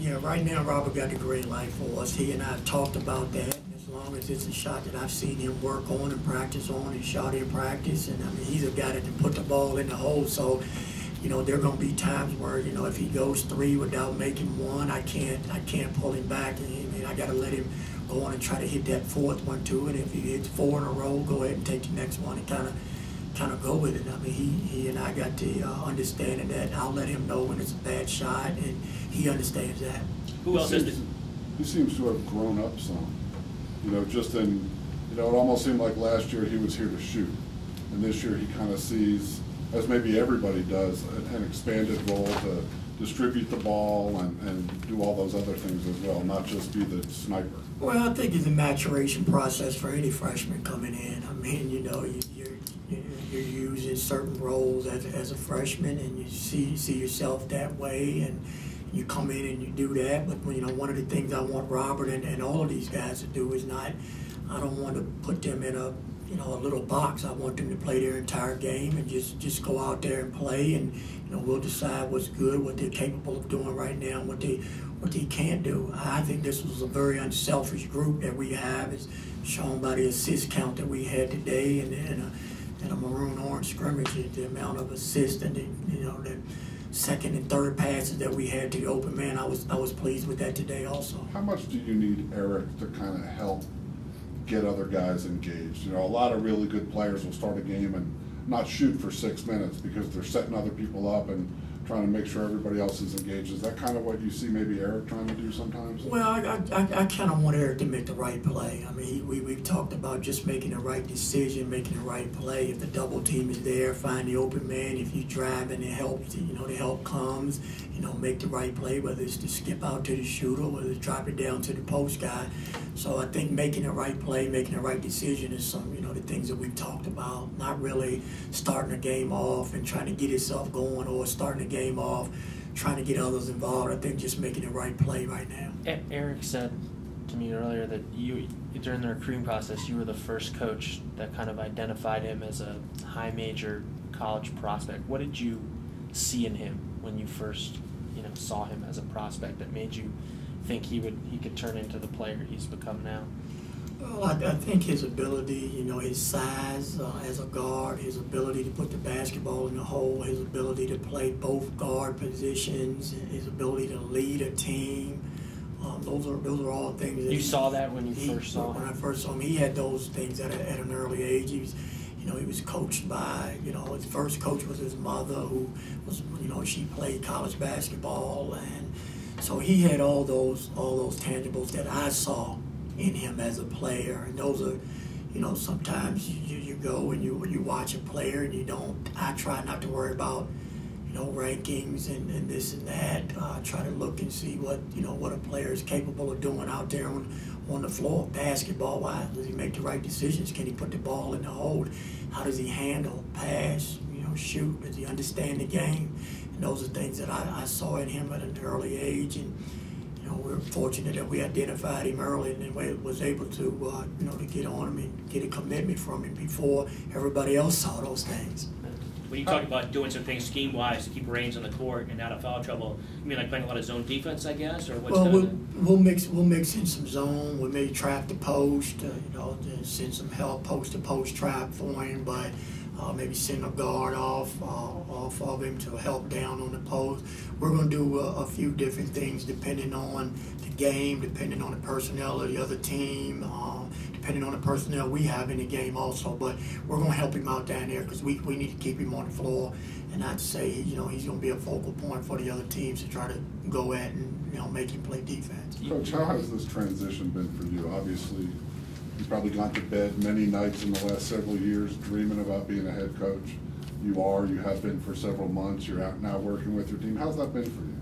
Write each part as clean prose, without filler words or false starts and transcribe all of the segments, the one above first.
Yeah, right now Robert got the green light for us. He and I have talked about that. As long as it's a shot that I've seen him work on and practice on and shot in practice, and I mean he's a guy that can put the ball in the hole. So, there are going to be times where if he goes 3 without making 1, I can't pull him back. And I got to let him go on and try to hit that 4th one too. And if he hits 4 in a row, go ahead and take the next one and kind of go with it. I mean, he and I got the understanding that I'll let him know when it's a bad shot, and he understands that. Who else is it? He seems to have grown up some. Just in, it almost seemed like last year he was here to shoot, and this year he kind of sees, as maybe everybody does, an expanded role to distribute the ball and do all those other things as well, not just be the sniper. Well, I think it's a maturation process for any freshman coming in. I mean, you're using certain roles as a freshman, and you see yourself that way, and you come in and you do that. But one of the things I want Robert and all of these guys to do is I don't want to put them in a little box. I want them to play their entire game and just go out there and play, and we'll decide what's good, what they're capable of doing right now, and what they can't do. I think this was a very unselfish group that we have, as shown by the assist count that we had today, and a maroon orange scrimmage, the amount of assists and the second and third passes that we had to the open man. I was pleased with that today also. How much do you need Eric to kind of help get other guys engaged? A lot of really good players will start a game and not shoot for 6 minutes because they're setting other people up and trying to make sure everybody else is engaged. Is that kind of what you see maybe Eric trying to do sometimes? Well, I kind of want Eric to make the right play. I mean, we've talked about just making the right decision, making the right play. If the double team is there, find the open man. If you drive and it helps, the help comes, make the right play, whether it's to skip out to the shooter, whether it's drop it down to the post guy. So I think making the right play, making the right decision is some, the things that we've talked about. Not really starting a game off and trying to get yourself going, or starting a game off trying to get others involved. I think just making the right play right now. Eric said to me earlier that you, during the recruiting process, you were the first coach that kind of identified him as a high major college prospect. What did you see in him when you first saw him as a prospect that made you think he could turn into the player he's become now? Well, I think his ability, his size as a guard, his ability to put the basketball in the hole, his ability to play both guard positions, his ability to lead a team. Those are all things that you saw that when you first saw him. When I first saw him, he had those things at an early age. He was coached by, his first coach was his mother, who was, she played college basketball, and so he had all those tangibles that I saw in him as a player. And those are, sometimes you go and you watch a player and I try not to worry about, rankings and this and that. Try to look and see what a player is capable of doing out there on the floor, basketball-wise. Does he make the right decisions? Can he put the ball in the hole? How does he handle, pass, shoot? Does he understand the game? And those are things that I saw in him at an early age, and we're fortunate that we identified him early and then was able to to get on him and get a commitment from him before everybody else saw those things. When you talk about doing some things scheme-wise to keep Reigns on the court and out of foul trouble, you mean like playing a lot of zone defense, I guess, or what's we'll mix in some zone. We may trap the post, send some help post-to-post trap for him, but maybe send a guard off of him to help down on the post. We're going to do a few different things depending on the game, depending on the personnel of the other team, depending on the personnel we have in the game also. But we're going to help him out down there because we need to keep him on the floor and not say he's going to be a focal point for the other teams to try to go at and make him play defense. Coach, how has this transition been for you? Obviously, you've probably gone to bed many nights in the last several years dreaming about being a head coach. You have been for several months. You're out now working with your team. How's that been for you?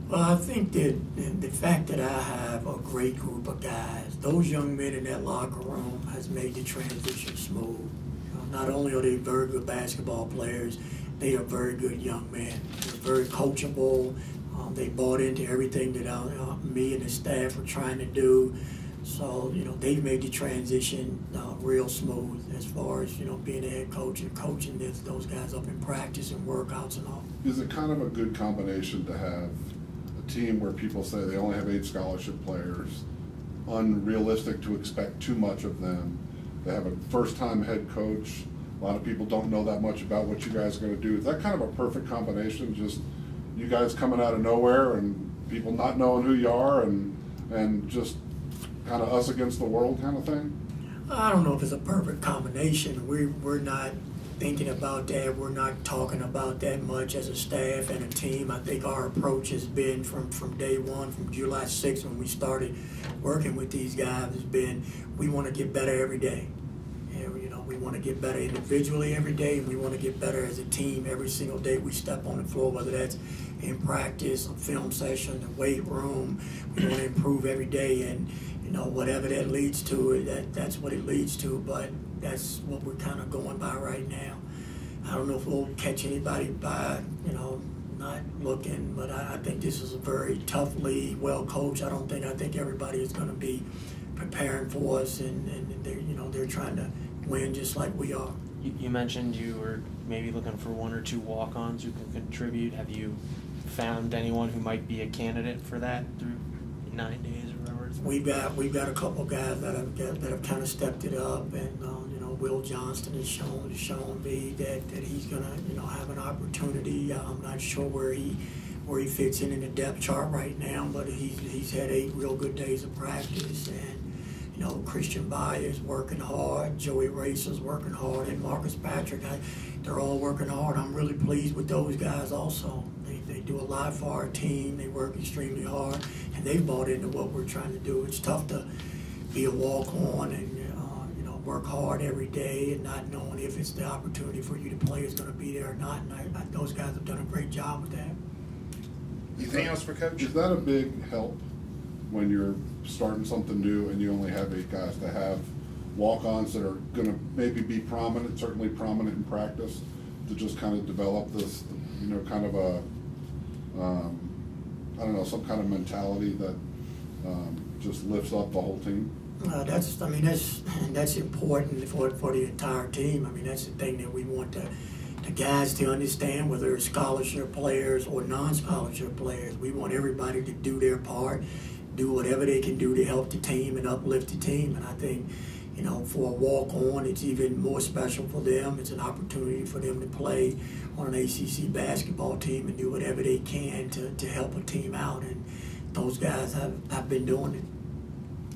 Well, I think that the fact that I have a great group of guys, those young men in that locker room has made the transition smooth. Not only are they very good basketball players, they are very good young men. They're very coachable. They bought into everything that me and the staff were trying to do. So, they've made the transition real smooth as far as, being a head coach and coaching those guys up in practice and workouts and all. Is it kind of a good combination to have a team where people say they only have 8 scholarship players, unrealistic to expect too much of them. They have a first-time head coach. A lot of people don't know that much about what you guys are going to do. Is that kind of a perfect combination? Just you guys coming out of nowhere and people not knowing who you are and just kind of us against the world kind of thing? I don't know if it's a perfect combination. We're not thinking about that. We're not talking about that much as a staff and a team. I think our approach has been from day one, from July 6th when we started working with these guys, has been we want to get better every day. And, you know, we want to get better individually every day, and we want to get better as a team every single day we step on the floor, whether that's in practice, a film session, the weight room. We want to improve every day, and you know, whatever that leads to, that's what it leads to, but that's what we're kind of going by right now. I don't know if we'll catch anybody by, you know, not looking, but I think this is a very tough league, well coached. I think everybody is going to be preparing for us, and they're, you know, they're trying to win just like we are. You mentioned you were maybe looking for 1 or 2 walk-ons who can contribute. Have you found anyone who might be a candidate for that through 9 days or whatever it's been? We've got a couple guys that have kind of stepped it up, and you know, Will Johnston has shown me that he's gonna, you know, have an opportunity. I'm not sure where he fits in the depth chart right now, but he's had 8 real good days of practice, and you know, Christian Byers working hard, Joey Racer's working hard, and Marcus Patrick. They're all working hard. I'm really pleased with those guys also. They do a lot for our team. They work extremely hard, and they've bought into what we're trying to do. It's tough to be a walk-on and you know, work hard every day and not knowing if it's the opportunity for you to play is going to be there or not. And those guys have done a great job with that. Anything else for Coach? Is that a big help when you're starting something new and you only have 8 guys to have walk-ons that are going to maybe be prominent, certainly prominent in practice, to just kind of develop this, you know, kind of a, I don't know, some kind of mentality that just lifts up the whole team? That's important for the entire team. I mean, that's the thing that we want the guys to understand, whether it's scholarship players or non-scholarship players. We want everybody to do their part, do whatever they can do to help the team and uplift the team. And I think, you know, for a walk-on, it's even more special for them. It's an opportunity for them to play on an ACC basketball team and do whatever they can to help a team out. And those guys have been doing it.